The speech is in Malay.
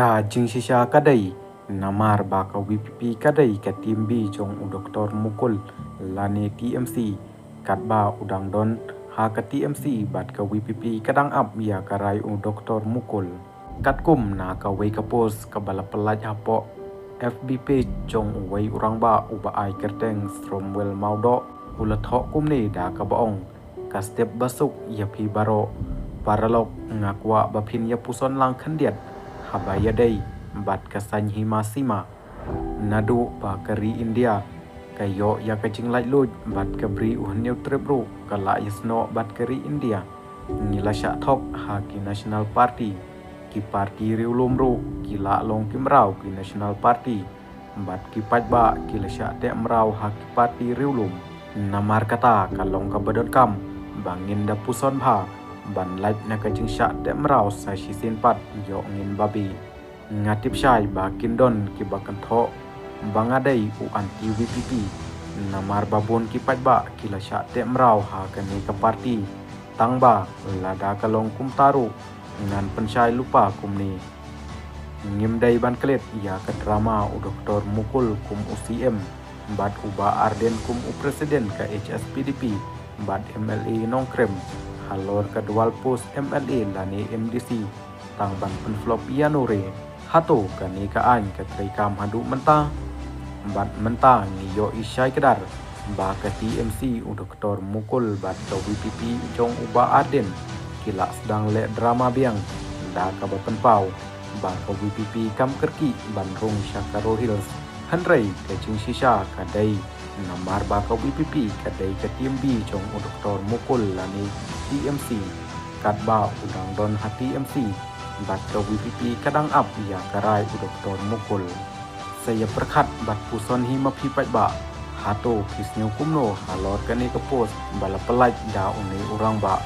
Ka jing shisha kadai namar baka WPP kadai ka timbi jong u Dr. Mukul lane TMC katba udang don ha ka TMC bat ka WPP kadang up ya karai u Dr. Mukul katkum na ka wei ka pos ka bala pelaj hapo FB page jong wei urang ba uba ai kerteng stromwell maudo ula thok kumne da ka baong ka step basuk ya phi baro paralok ngakwa baphin ya puson lang khandiat habaya dei bat kasany himasima nadu pa kari India kayo ya kajing lai luj bat kabri uhnyau trebru kala isno bat kari India nila syak thok ha ki National Party ki parti riulumru ki la long ki mrau ki National Party bat ki pajba ki la syak te mrau ha ki parti riulum namar kata kalong ka badot kam bangin da puson bha ban laj na kajing syak te mrau sa shisin pat yo ngin babi ngatip syai bakin don ki bakan tho bangadai u anti WPP namar babon ki pajba ki la syak te mrau ha kani ka parti tangba lada kalong kum taru ngan pensyai lupa kumni ngimdai ban klet ya ka drama u Dr. Mukul kum UCM bat uba Arden kum u presiden ka HSPDP bat MLA nongkrem halor ka dual pos MLA lani MDC tang ban penflop yanure hato kani ka an ka traikam hadu menta bat menta ngiyo isyai kedar ba ka TMC u Dr. Mukul bat ka WPP jong uba Arden kila sedang le drama biang da ka bapenpau ba ka WPP kam kerki Bandung Syakaro Hills hanrei ka jing shisha kadai namar ba ka WPP kadai ka TMB jong u Dr. Mukul lani TMC katba udang don ha TMC bat ka WPP kadang up ya karai u Dr. Mukul saya perkhat bat puson hi mapi pajba hato kisnyo kumno halor kani ka pos bala pelaj da uni urang ba